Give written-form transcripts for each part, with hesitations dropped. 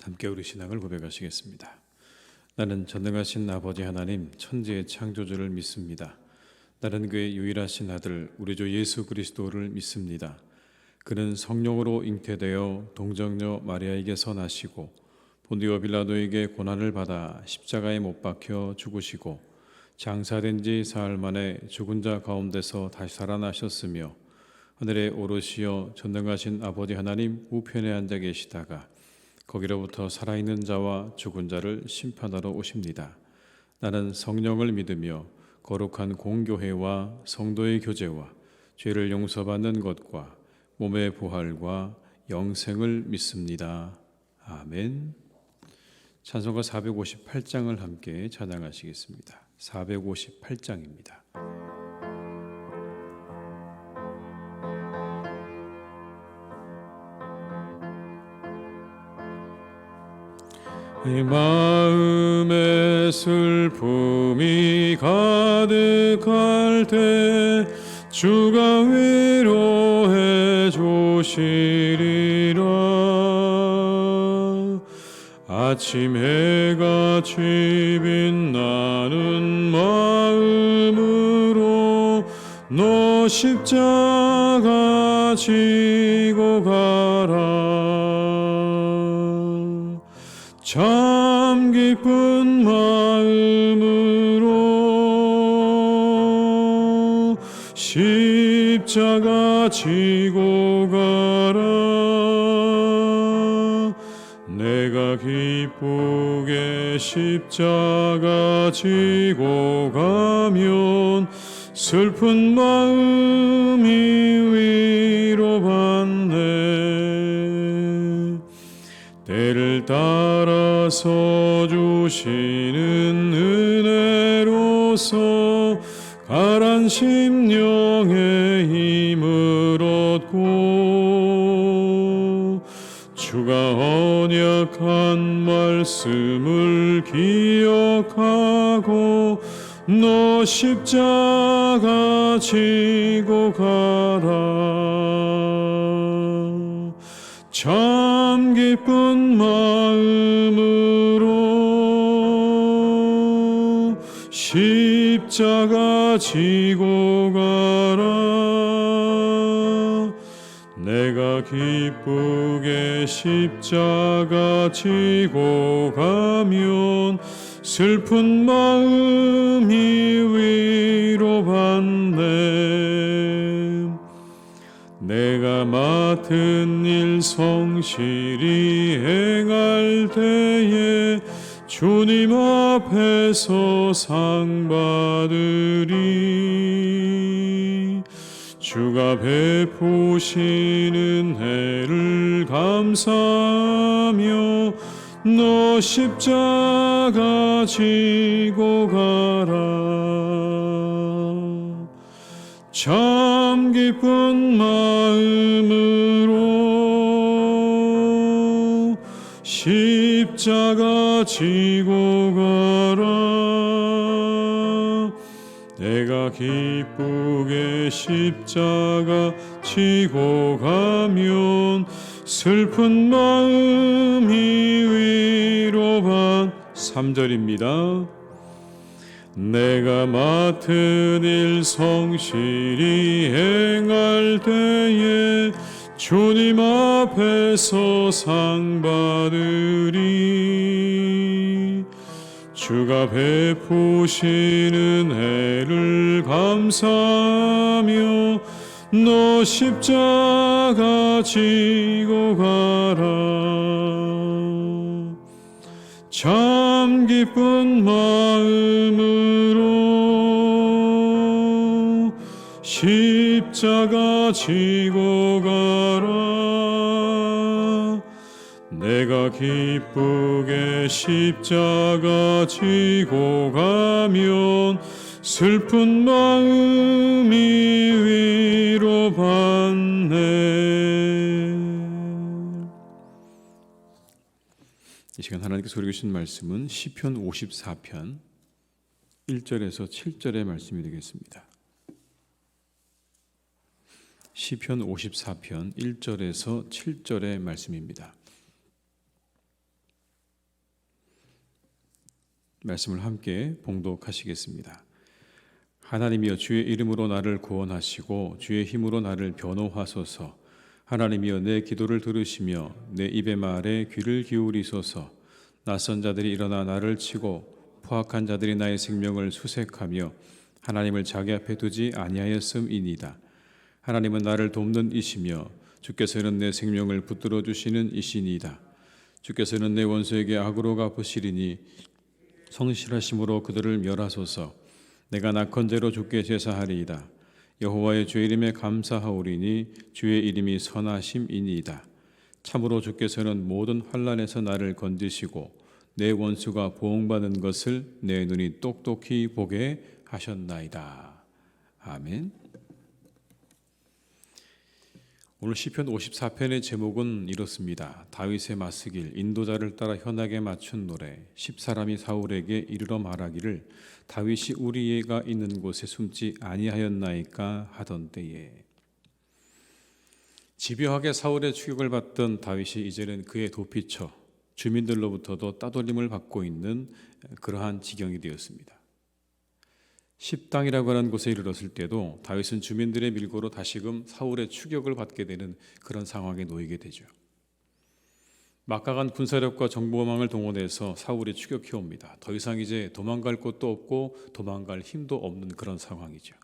함께 우리 신앙을 고백하시겠습니다. 나는 전능하신 아버지 하나님 천지의 창조주를 믿습니다. 나는 그의 유일하신 아들 우리 주 예수 그리스도를 믿습니다. 그는 성령으로 잉태되어 동정녀 마리아에게서 나시고 본디오 빌라도에게 고난을 받아 십자가에 못 박혀 죽으시고 장사된 지 사흘 만에 죽은 자 가운데서 다시 살아나셨으며 하늘에 오르시어 전능하신 아버지 하나님 우편에 앉아 계시다가 거기로부터 살아있는 자와 죽은 자를 심판하러 오십니다. 나는 성령을 믿으며 거룩한 공교회와 성도의 교제와 죄를 용서받는 것과 몸의 부활과 영생을 믿습니다. 아멘. 찬송가 458장을 함께 찬양하시겠습니다. 458장입니다. 마음에 슬픔이 가득할 때 주가 위로해 주시리라. 아침 해같이 빛나는 마음으로 너 십자가 지고 가라. 참 기쁜 마음으로 십자가 지고 가라. 내가 기쁘게 십자가 지고 가면 슬픈 마음이 위로받네. 때를 따라서 주시는 은혜로서 가란 심령의 힘을 얻고 주가 언약한 말씀을 기억하고 너 십자가 지고 가라. 참 기쁜 마음으로 십자가 지고 가라. 내가 기쁘게 십자가 지고 가면 슬픈 마음이 위로받네. 내가 맡은 일 성실히 행할 때에 주님 앞에서 상 받으리. 주가 베푸시는 은혜를 감사하며 너 십자가 지고 가라. 참 기쁜 마음으로 십자가 지고 가라. 내가 기쁘게 십자가 지고 가면 슬픈 마음이 위로받 3절입니다. 내가 맡은 일 성실히 행할 때에 주님 앞에서 상 받으리. 주가 베푸시는 은혜를 감사하며 너 십자가 지고 가라. 참 기쁜 마음으로 십자가 지고 가라. 내가 기쁘게 십자가 지고 가면 슬픈 마음이 위로받네. 이 시간 하나님께서 우리에게 주신 말씀은 시편 54편 1절에서 7절의 말씀이 되겠습니다. 시편 54편 1절에서 7절의 말씀입니다. 말씀을 함께 봉독하시겠습니다. 하나님이여 주의 이름으로 나를 구원하시고 주의 힘으로 나를 변호하소서. 하나님이여 내 기도를 들으시며 내 입의 말에 귀를 기울이소서. 낯선 자들이 일어나 나를 치고 포악한 자들이 나의 생명을 수색하며 하나님을 자기 앞에 두지 아니하였음이니이다. 하나님은 나를 돕는 이시며 주께서는 내 생명을 붙들어 주시는 이시니이다. 주께서는 내 원수에게 악으로 갚으시리니 성실하심으로 그들을 멸하소서. 내가 낙헌제로 주께 제사하리이다. 여호와의 주의 이름에 감사하오리니 주의 이름이 선하심이니이다. 참으로 주께서는 모든 환난에서 나를 건지시고 내 원수가 보응받는 것을 내 눈이 똑똑히 보게 하셨나이다. 아멘. 오늘 시편 54편의 제목은 이렇습니다. 다윗의 맞서길, 인도자를 따라 현악에 맞춘 노래. 10사람이 사울에게 이르러 말하기를 다윗이 우리가 있는 곳에 숨지 아니하였나이까 하던 때에. 집요하게 사울의 추격을 받던 다윗이 이제는 그의 도피처 주민들로부터도 따돌림을 받고 있는 그러한 지경이 되었습니다. 십당이라고 하는 곳에 이르렀을 때도 다윗은 주민들의 밀고로 다시금 사울의 추격을 받게 되는 그런 상황에 놓이게 되죠. 막강한 군사력과 정보망을 동원해서 사울이 추격해 옵니다. 더 이상 이제 도망갈 곳도 없고 도망갈 힘도 없는 그런 상황이죠.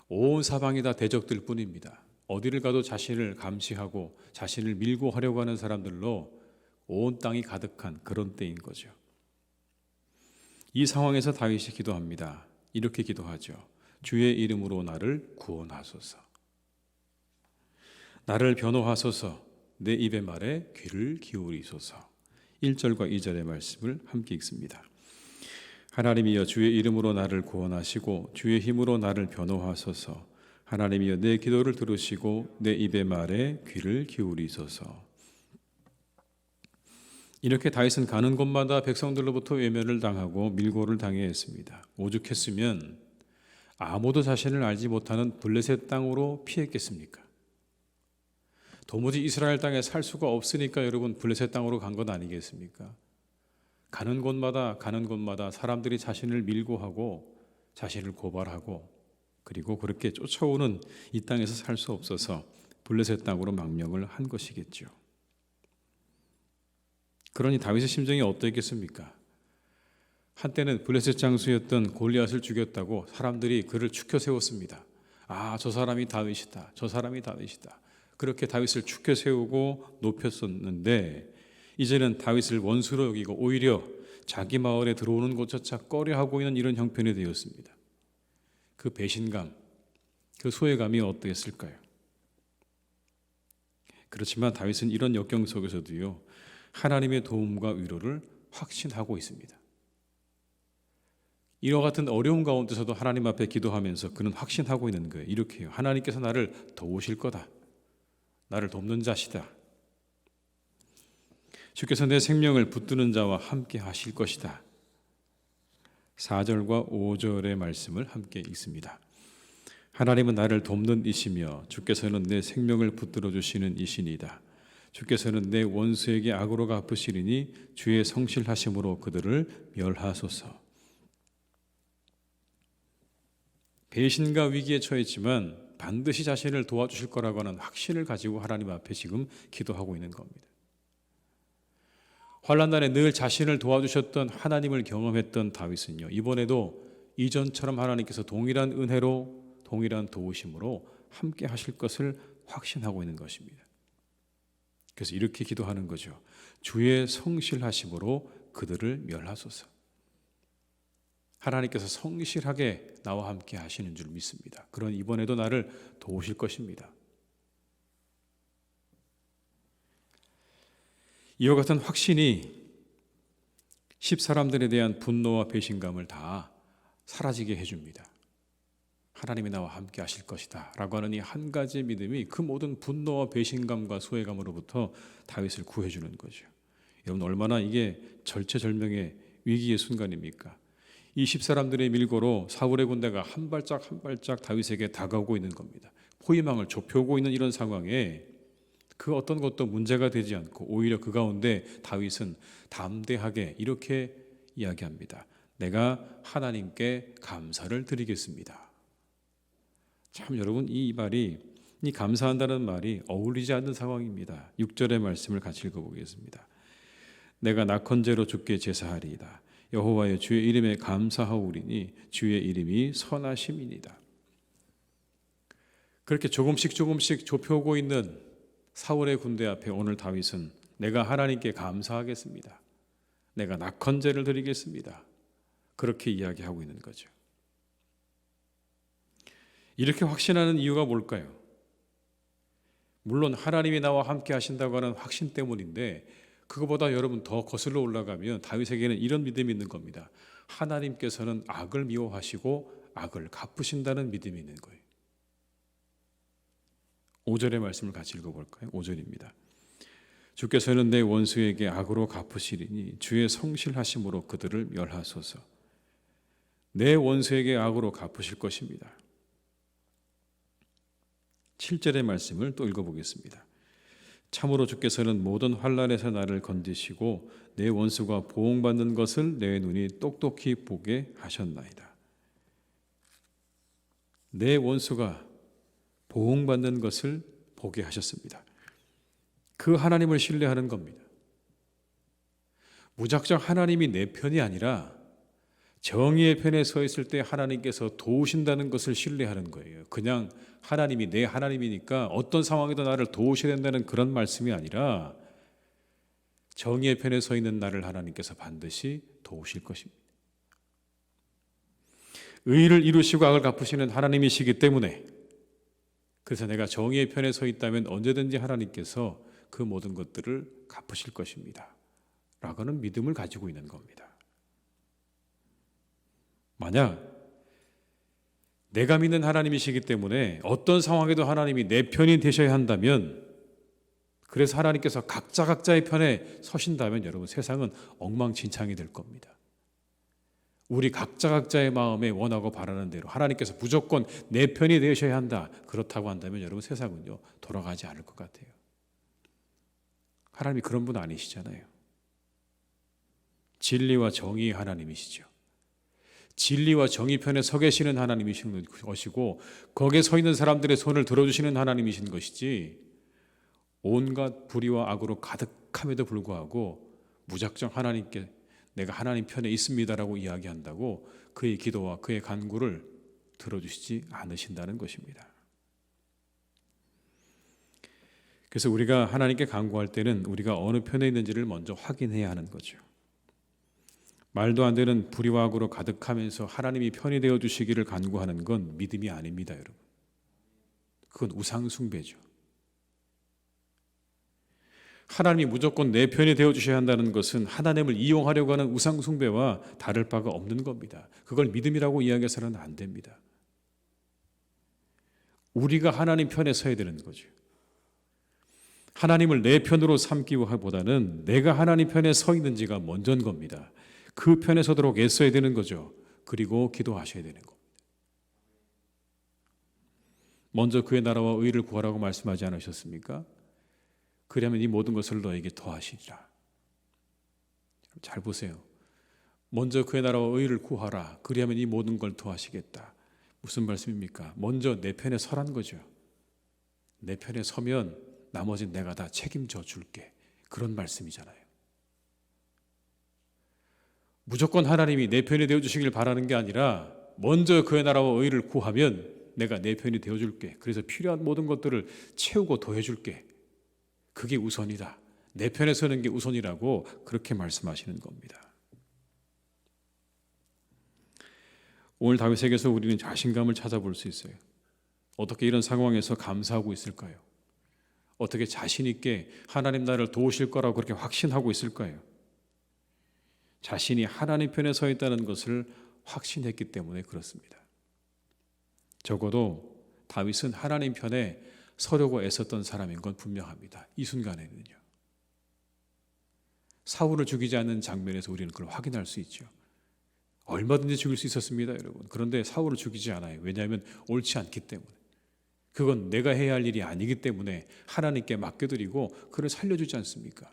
온 사방이 다 대적들 뿐입니다. 어디를 가도 자신을 감시하고 자신을 밀고 하려고 하는 사람들로 온 땅이 가득한 그런 때인 거죠. 이 상황에서 다윗이 기도합니다. 이렇게 기도하죠. 주의 이름으로 나를 구원하소서. 나를 변호하소서. 내 입의 말에 귀를 기울이소서. 1절과 2절의 말씀을 함께 읽습니다. 하나님이여 주의 이름으로 나를 구원하시고 주의 힘으로 나를 변호하소서. 하나님이여 내 기도를 들으시고 내 입의 말에 귀를 기울이소서. 이렇게 다윗은 가는 곳마다 백성들로부터 외면을 당하고 밀고를 당해야 했습니다. 오죽했으면 아무도 자신을 알지 못하는 블레셋 땅으로 피했겠습니까? 도무지 이스라엘 땅에 살 수가 없으니까 여러분 블레셋 땅으로 간 것 아니겠습니까? 가는 곳마다 사람들이 자신을 밀고 하고 자신을 고발하고 그리고 그렇게 쫓아오는 이 땅에서 살 수 없어서 블레셋 땅으로 망명을 한 것이겠죠. 그러니 다윗의 심정이 어떠했겠습니까? 한때는 블레셋 장수였던 골리앗을 죽였다고 사람들이 그를 추켜 세웠습니다. 아, 저 사람이 다윗이다. 저 사람이 다윗이다. 그렇게 다윗을 추켜 세우고 높였었는데 이제는 다윗을 원수로 여기고 오히려 자기 마을에 들어오는 것조차 꺼려하고 있는 이런 형편이 되었습니다. 그 배신감, 그 소외감이 어떠했을까요? 그렇지만 다윗은 이런 역경 속에서도요, 하나님의 도움과 위로를 확신하고 있습니다. 이와 같은 어려움 가운데서도 하나님 앞에 기도하면서 그는 확신하고 있는 거예요. 이렇게 해요. 하나님께서 나를 도우실 거다. 나를 돕는 자시다. 주께서 내 생명을 붙드는 자와 함께 하실 것이다. 4절과 5절의 말씀을 함께 읽습니다. 하나님은 나를 돕는 이시며 주께서는 내 생명을 붙들어 주시는 이시니이다. 주께서는 내 원수에게 악으로 갚으시리니 주의 성실하심으로 그들을 멸하소서. 배신과 위기에 처했지만 반드시 자신을 도와주실 거라고 하는 확신을 가지고 하나님 앞에 지금 기도하고 있는 겁니다. 환난날에 늘 자신을 도와주셨던 하나님을 경험했던 다윗은요, 이번에도 이전처럼 하나님께서 동일한 은혜로 동일한 도우심으로 함께 하실 것을 확신하고 있는 것입니다. 그래서 이렇게 기도하는 거죠. 주의 성실하심으로 그들을 멸하소서. 하나님께서 성실하게 나와 함께 하시는 줄 믿습니다. 그런 이번에도 나를 도우실 것입니다. 이와 같은 확신이 10사람들에 대한 분노와 배신감을 다 사라지게 해줍니다. 하나님이 나와 함께 하실 것이다 라고 하는 이 한 가지의 믿음이 그 모든 분노와 배신감과 소외감으로부터 다윗을 구해주는 거죠. 여러분 얼마나 이게 절체절명의 위기의 순간입니까? 이 10사람들의 밀고로 사울의 군대가 한 발짝 한 발짝 다윗에게 다가오고 있는 겁니다. 포위망을 좁혀오고 있는 이런 상황에 그 어떤 것도 문제가 되지 않고 오히려 그 가운데 다윗은 담대하게 이렇게 이야기합니다. 내가 하나님께 감사를 드리겠습니다. 참 여러분, 이 감사한다는 말이 어울리지 않는 상황입니다. 6절의 말씀을 같이 읽어보겠습니다. 내가 낙헌제로 주께 제사하리이다. 여호와여 주의 이름에 감사하오리니 주의 이름이 선하심이니이다. 그렇게 조금씩 좁혀오고 있는 사울의 군대 앞에 오늘 다윗은 내가 하나님께 감사하겠습니다. 내가 낙헌제를 드리겠습니다. 그렇게 이야기하고 있는 거죠. 이렇게 확신하는 이유가 뭘까요? 물론 하나님이 나와 함께 하신다고 하는 확신 때문인데, 그거보다 여러분 더 거슬러 올라가면 다윗에게는 이런 믿음이 있는 겁니다. 하나님께서는 악을 미워하시고 악을 갚으신다는 믿음이 있는 거예요. 5절의 말씀을 같이 읽어볼까요? 5절입니다. 주께서는 내 원수에게 악으로 갚으시리니 주의 성실하심으로 그들을 멸하소서. 내 원수에게 악으로 갚으실 것입니다. 7절의 말씀을 또 읽어보겠습니다. 참으로 주께서는 모든 환난에서 나를 건지시고 내 원수가 보응받는 것을 내 눈이 똑똑히 보게 하셨나이다. 내 원수가 보응받는 것을 보게 하셨습니다. 그 하나님을 신뢰하는 겁니다. 무작정 하나님이 내 편이 아니라 정의의 편에 서 있을 때 하나님께서 도우신다는 것을 신뢰하는 거예요. 그냥 하나님이 내 하나님이니까 어떤 상황에도 나를 도우셔야 된다는 그런 말씀이 아니라 정의의 편에 서 있는 나를 하나님께서 반드시 도우실 것입니다. 의를 이루시고 악을 갚으시는 하나님이시기 때문에, 그래서 내가 정의의 편에 서 있다면 언제든지 하나님께서 그 모든 것들을 갚으실 것입니다. 라고는 믿음을 가지고 있는 겁니다. 만약 내가 믿는 하나님이시기 때문에 어떤 상황에도 하나님이 내 편이 되셔야 한다면, 그래서 하나님께서 각자의 편에 서신다면 여러분, 세상은 엉망진창이 될 겁니다. 우리 각자의 마음에 원하고 바라는 대로 하나님께서 무조건 내 편이 되셔야 한다, 그렇다고 한다면 여러분, 세상은요 돌아가지 않을 것 같아요. 하나님이 그런 분 아니시잖아요. 진리와 정의의 하나님이시죠. 진리와 정의 편에 서 계시는 하나님이신 것이고, 거기에 서 있는 사람들의 손을 들어주시는 하나님이신 것이지, 온갖 불의와 악으로 가득함에도 불구하고 무작정 하나님께 내가 하나님 편에 있습니다라고 이야기한다고 그의 기도와 그의 간구를 들어주시지 않으신다는 것입니다. 그래서 우리가 하나님께 간구할 때는 우리가 어느 편에 있는지를 먼저 확인해야 하는 거죠. 말도 안 되는 불의와 악으로 가득하면서 하나님이 편이 되어 주시기를 간구하는 건 믿음이 아닙니다, 여러분. 그건 우상 숭배죠. 하나님이 무조건 내 편이 되어 주셔야 한다는 것은 하나님을 이용하려고 하는 우상 숭배와 다를 바가 없는 겁니다. 그걸 믿음이라고 이야기해서는 안 됩니다. 우리가 하나님 편에 서야 되는 거죠. 하나님을 내 편으로 삼기보다는 내가 하나님 편에 서 있는지가 먼저인 겁니다. 그 편에 서도록 애써야 되는 거죠. 그리고 기도하셔야 되는 겁니다. 먼저 그의 나라와 의를 구하라고 말씀하지 않으셨습니까? 그러면 이 모든 것을 너에게 더하시리라. 잘 보세요. 먼저 그의 나라와 의를 구하라. 그리하면 이 모든 걸 더하시겠다. 무슨 말씀입니까? 먼저 내 편에 서란 거죠. 내 편에 서면 나머지는 내가 다 책임져 줄게. 그런 말씀이잖아요. 무조건 하나님이 내 편이 되어주시길 바라는 게 아니라 먼저 그의 나라와 의를 구하면 내가 내 편이 되어줄게. 그래서 필요한 모든 것들을 채우고 더해줄게. 그게 우선이다. 내 편에 서는 게 우선이라고 그렇게 말씀하시는 겁니다. 오늘 다윗에게서 우리는 자신감을 찾아볼 수 있어요. 어떻게 이런 상황에서 감사하고 있을까요? 어떻게 자신 있게 하나님 나를 도우실 거라고 그렇게 확신하고 있을까요? 자신이 하나님 편에 서 있다는 것을 확신했기 때문에 그렇습니다. 적어도 다윗은 하나님 편에 서려고 애썼던 사람인 건 분명합니다. 이 순간에는요. 사울을 죽이지 않는 장면에서 우리는 그걸 확인할 수 있죠. 얼마든지 죽일 수 있었습니다, 여러분. 그런데 사울을 죽이지 않아요. 왜냐하면 옳지 않기 때문에. 그건 내가 해야 할 일이 아니기 때문에 하나님께 맡겨드리고 그를 살려주지 않습니까?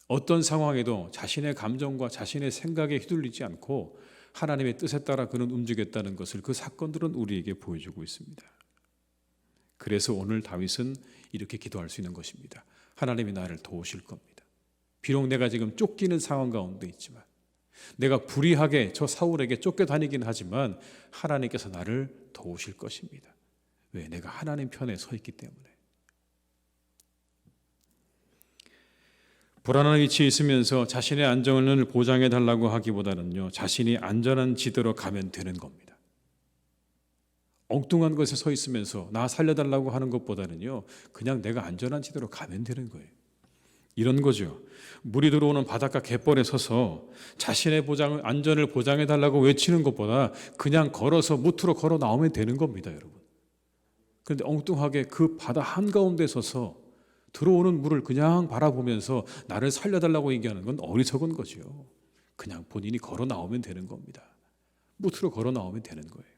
어떤 상황에도 자신의 감정과 자신의 생각에 휘둘리지 않고 하나님의 뜻에 따라 그는 움직였다는 것을 그 사건들은 우리에게 보여주고 있습니다. 그래서 오늘 다윗은 이렇게 기도할 수 있는 것입니다. 하나님이 나를 도우실 겁니다. 비록 내가 지금 쫓기는 상황 가운데 있지만, 내가 불의하게 저 사울에게 쫓겨다니긴 하지만 하나님께서 나를 도우실 것입니다. 왜? 내가 하나님 편에 서 있기 때문에. 불안한 위치에 있으면서 자신의 안정을 보장해 달라고 하기보다는요, 자신이 안전한 지대로 가면 되는 겁니다. 엉뚱한 곳에 서 있으면서 나 살려달라고 하는 것보다는요, 그냥 내가 안전한 지대로 가면 되는 거예요. 이런 거죠. 물이 들어오는 바닷가 갯벌에 서서 자신의 안전을 보장해 달라고 외치는 것보다 그냥 걸어서 무트로 걸어 나오면 되는 겁니다, 여러분. 그런데 엉뚱하게 그 바다 한가운데 서서 들어오는 물을 그냥 바라보면서 나를 살려달라고 얘기하는 건 어리석은 거죠. 그냥 본인이 걸어 나오면 되는 겁니다. 무트로 걸어 나오면 되는 거예요.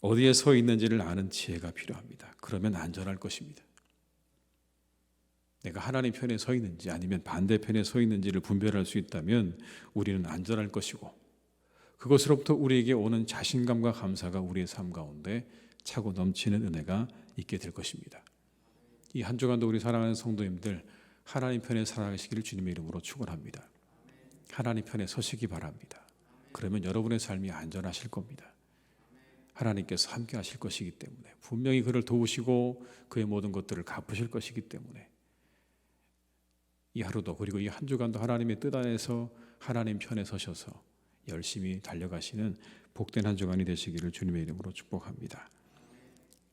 어디에 서 있는지를 아는 지혜가 필요합니다. 그러면 안전할 것입니다. 내가 하나님 편에 서 있는지 아니면 반대편에 서 있는지를 분별할 수 있다면 우리는 안전할 것이고, 그것으로부터 우리에게 오는 자신감과 감사가 우리의 삶 가운데 차고 넘치는 은혜가 있게 될 것입니다. 이 한 주간도 우리 사랑하는 성도님들, 하나님 편에 살아가시기를 주님의 이름으로 축원합니다. 하나님 편에 서시기 바랍니다. 그러면 여러분의 삶이 안전하실 겁니다. 하나님께서 함께 하실 것이기 때문에, 분명히 그를 도우시고 그의 모든 것들을 갚으실 것이기 때문에, 이 하루도 그리고 이 한 주간도 하나님의 뜻 안에서 하나님 편에 서셔서 열심히 달려가시는 복된 한 주간이 되시기를 주님의 이름으로 축복합니다.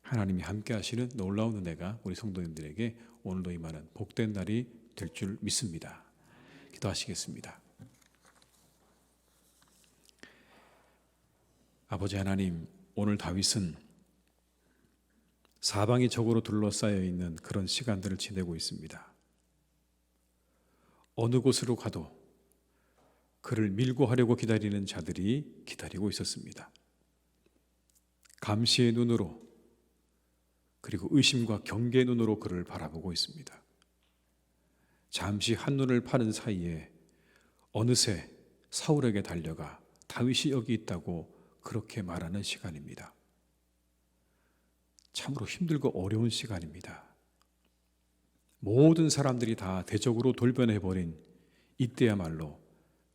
하나님이 함께 하시는 놀라운 은혜가 우리 성도님들에게 오늘도 임하는 복된 날이 될 줄 믿습니다. 기도하시겠습니다. 아버지 하나님, 오늘 다윗은 사방이 적으로 둘러싸여 있는 그런 시간들을 지내고 있습니다. 어느 곳으로 가도 그를 밀고 하려고 기다리는 자들이 기다리고 있었습니다. 감시의 눈으로, 그리고 의심과 경계의 눈으로 그를 바라보고 있습니다. 잠시 한눈을 파는 사이에 어느새 사울에게 달려가 다윗이 여기 있다고 그렇게 말하는 시간입니다. 참으로 힘들고 어려운 시간입니다. 모든 사람들이 다 대적으로 돌변해버린 이때야말로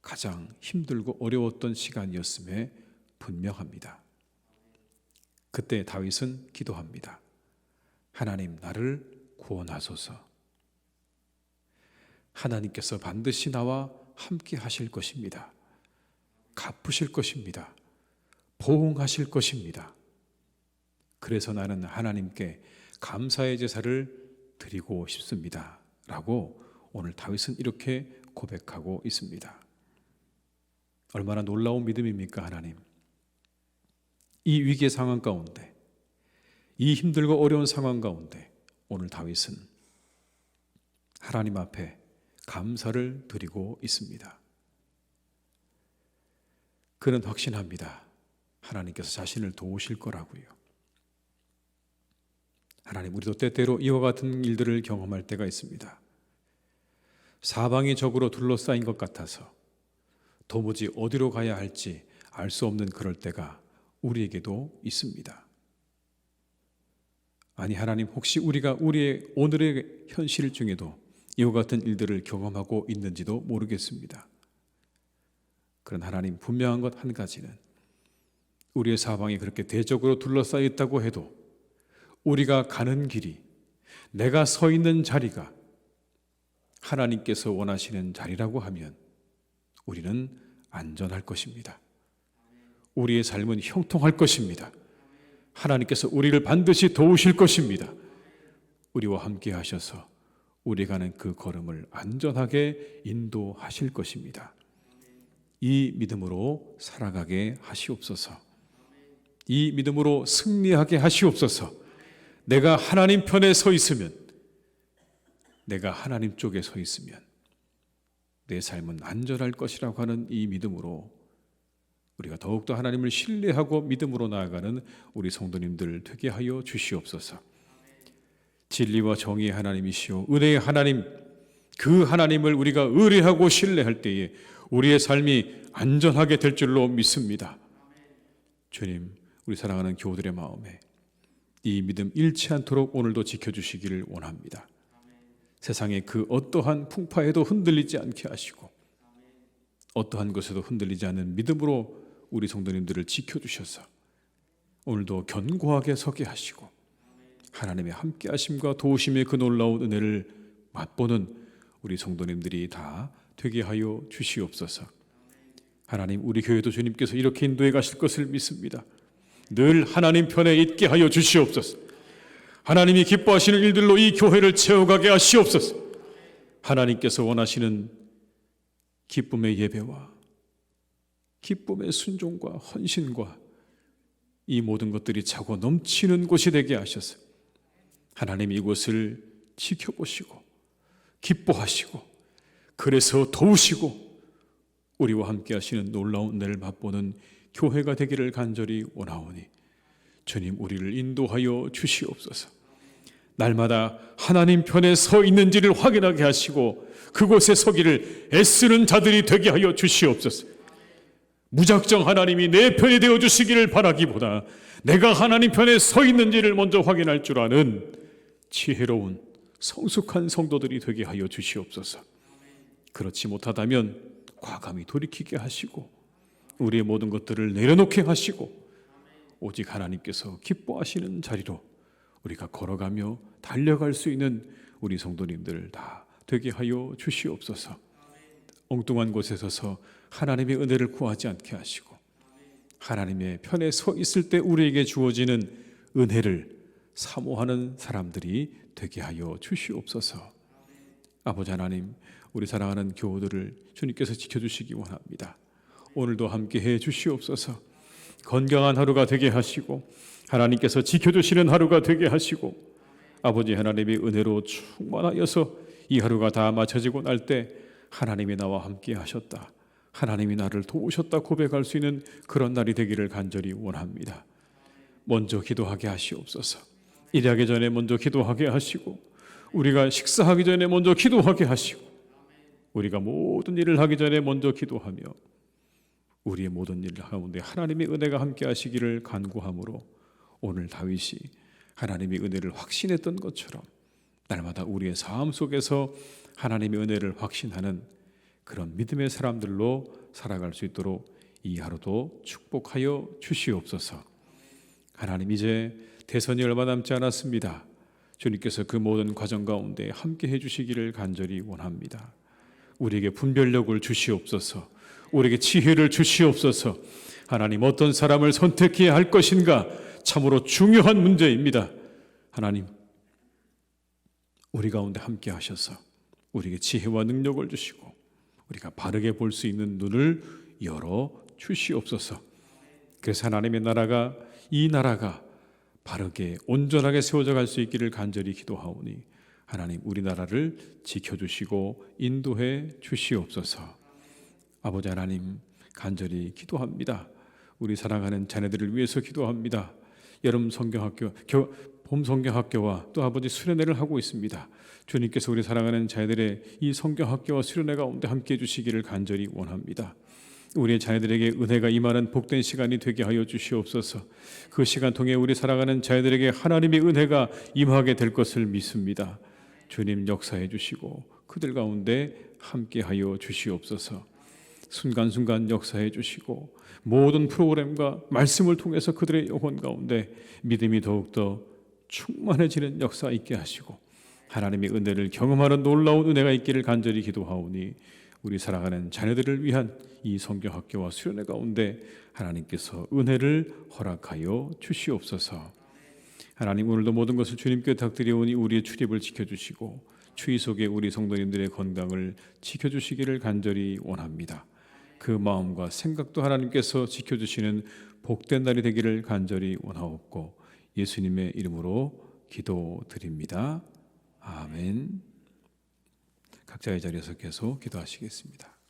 가장 힘들고 어려웠던 시간이었음에 분명합니다. 그때 다윗은 기도합니다. 하나님, 나를 구원하소서. 하나님께서 반드시 나와 함께 하실 것입니다. 갚으실 것입니다. 보응하실 것입니다. 그래서 나는 하나님께 감사의 제사를 드리고 싶습니다. 라고 오늘 다윗은 이렇게 고백하고 있습니다. 얼마나 놀라운 믿음입니까, 하나님? 이 위기의 상황 가운데, 이 힘들고 어려운 상황 가운데 오늘 다윗은 하나님 앞에 감사를 드리고 있습니다. 그는 확신합니다. 하나님께서 자신을 도우실 거라고요. 하나님, 우리도 때때로 이와 같은 일들을 경험할 때가 있습니다. 사방이 적으로 둘러싸인 것 같아서 도무지 어디로 가야 할지 알 수 없는 그럴 때가 우리에게도 있습니다. 아니, 하나님, 혹시 우리가 우리의 오늘의 현실 중에도 이와 같은 일들을 경험하고 있는지도 모르겠습니다. 그런 하나님, 분명한 것 한 가지는 우리의 사방이 그렇게 대적으로 둘러싸여 있다고 해도 우리가 가는 길이, 내가 서 있는 자리가 하나님께서 원하시는 자리라고 하면 우리는 안전할 것입니다. 우리의 삶은 형통할 것입니다. 하나님께서 우리를 반드시 도우실 것입니다. 우리와 함께 하셔서 우리 가는 그 걸음을 안전하게 인도하실 것입니다. 이 믿음으로 살아가게 하시옵소서. 이 믿음으로 승리하게 하시옵소서. 내가 하나님 편에 서 있으면, 내가 하나님 쪽에 서 있으면 내 삶은 안전할 것이라고 하는 이 믿음으로 우리가 더욱더 하나님을 신뢰하고 믿음으로 나아가는 우리 성도님들 되게 하여 주시옵소서. 진리와 정의의 하나님이시오 은혜의 하나님, 그 하나님을 우리가 의뢰하고 신뢰할 때에 우리의 삶이 안전하게 될 줄로 믿습니다. 주님, 우리 사랑하는 교우들의 마음에 이 믿음 잃지 않도록 오늘도 지켜주시기를 원합니다. 세상의 그 어떠한 풍파에도 흔들리지 않게 하시고 어떠한 것에도 흔들리지 않는 믿음으로 우리 성도님들을 지켜주셔서 오늘도 견고하게 서게 하시고 하나님의 함께하심과 도우심의 그 놀라운 은혜를 맛보는 우리 성도님들이 다 되게 하여 주시옵소서. 하나님, 우리 교회도 주님께서 이렇게 인도해 가실 것을 믿습니다. 늘 하나님 편에 있게 하여 주시옵소서. 하나님이 기뻐하시는 일들로 이 교회를 채워가게 하시옵소서. 하나님께서 원하시는 기쁨의 예배와 기쁨의 순종과 헌신과 이 모든 것들이 차고 넘치는 곳이 되게 하셔서 하나님 이곳을 지켜보시고 기뻐하시고 그래서 도우시고 우리와 함께 하시는 놀라운 은혜를 맛보는 교회가 되기를 간절히 원하오니 주님, 우리를 인도하여 주시옵소서. 날마다 하나님 편에 서 있는지를 확인하게 하시고 그곳에 서기를 애쓰는 자들이 되게 하여 주시옵소서. 무작정 하나님이 내 편이 되어 주시기를 바라기보다 내가 하나님 편에 서 있는지를 먼저 확인할 줄 아는 지혜로운 성숙한 성도들이 되게 하여 주시옵소서. 그렇지 못하다면 과감히 돌이키게 하시고 우리의 모든 것들을 내려놓게 하시고 오직 하나님께서 기뻐하시는 자리로 우리가 걸어가며 달려갈 수 있는 우리 성도님들 다 되게 하여 주시옵소서. 엉뚱한 곳에 서서 하나님의 은혜를 구하지 않게 하시고 하나님의 편에 서 있을 때 우리에게 주어지는 은혜를 사모하는 사람들이 되게 하여 주시옵소서. 아버지 하나님, 우리 사랑하는 교우들을 주님께서 지켜주시기 원합니다. 오늘도 함께해 주시옵소서. 건강한 하루가 되게 하시고 하나님께서 지켜주시는 하루가 되게 하시고 아버지 하나님의 은혜로 충만하여서 이 하루가 다 마쳐지고 날 때 하나님이 나와 함께 하셨다, 하나님이 나를 도우셨다 고백할 수 있는 그런 날이 되기를 간절히 원합니다. 먼저 기도하게 하시옵소서. 일하기 전에 먼저 기도하게 하시고 우리가 식사하기 전에 먼저 기도하게 하시고 우리가 모든 일을 하기 전에 먼저 기도하며 우리의 모든 일 가운데 하나님의 은혜가 함께 하시기를 간구함으로 오늘 다윗이 하나님의 은혜를 확신했던 것처럼 날마다 우리의 삶 속에서 하나님의 은혜를 확신하는 그런 믿음의 사람들로 살아갈 수 있도록 이 하루도 축복하여 주시옵소서. 하나님, 이제 대선이 얼마 남지 않았습니다. 주님께서 그 모든 과정 가운데 함께 해주시기를 간절히 원합니다. 우리에게 분별력을 주시옵소서. 우리에게 지혜를 주시옵소서. 하나님, 어떤 사람을 선택해야 할 것인가 참으로 중요한 문제입니다. 하나님, 우리 가운데 함께 하셔서 우리에게 지혜와 능력을 주시고 우리가 바르게 볼 수 있는 눈을 열어 주시옵소서. 그래서 하나님의 나라가, 이 나라가 바르게 온전하게 세워져 갈 수 있기를 간절히 기도하오니 하나님, 우리나라를 지켜주시고 인도해 주시옵소서. 아버지 하나님, 간절히 기도합니다. 우리 사랑하는 자녀들을 위해서 기도합니다. 여름 성경학교, 봄 성경학교와 또 아버지 수련회를 하고 있습니다. 주님께서 우리 사랑하는 자녀들의 이 성경학교와 수련회 가운데 함께해 주시기를 간절히 원합니다. 우리의 자녀들에게 은혜가 임하는 복된 시간이 되게 하여 주시옵소서. 그 시간 통해 우리 사랑하는 자녀들에게 하나님의 은혜가 임하게 될 것을 믿습니다. 주님, 역사해 주시고 그들 가운데 함께하여 주시옵소서. 순간순간 역사해 주시고 모든 프로그램과 말씀을 통해서 그들의 영혼 가운데 믿음이 더욱더 충만해지는 역사 있게 하시고 하나님의 은혜를 경험하는 놀라운 은혜가 있기를 간절히 기도하오니 우리 사랑하는 자녀들을 위한 이 성경학교와 수련회 가운데 하나님께서 은혜를 허락하여 주시옵소서. 하나님, 오늘도 모든 것을 주님께 탁드리오니 우리의 출입을 지켜주시고 추위 속에 우리 성도님들의 건강을 지켜주시기를 간절히 원합니다. 그 마음과 생각도 하나님께서 지켜주시는 복된 날이 되기를 간절히 원하옵고 예수님의 이름으로 기도드립니다. 아멘. 각자의 자리에서 계속 기도하시겠습니다.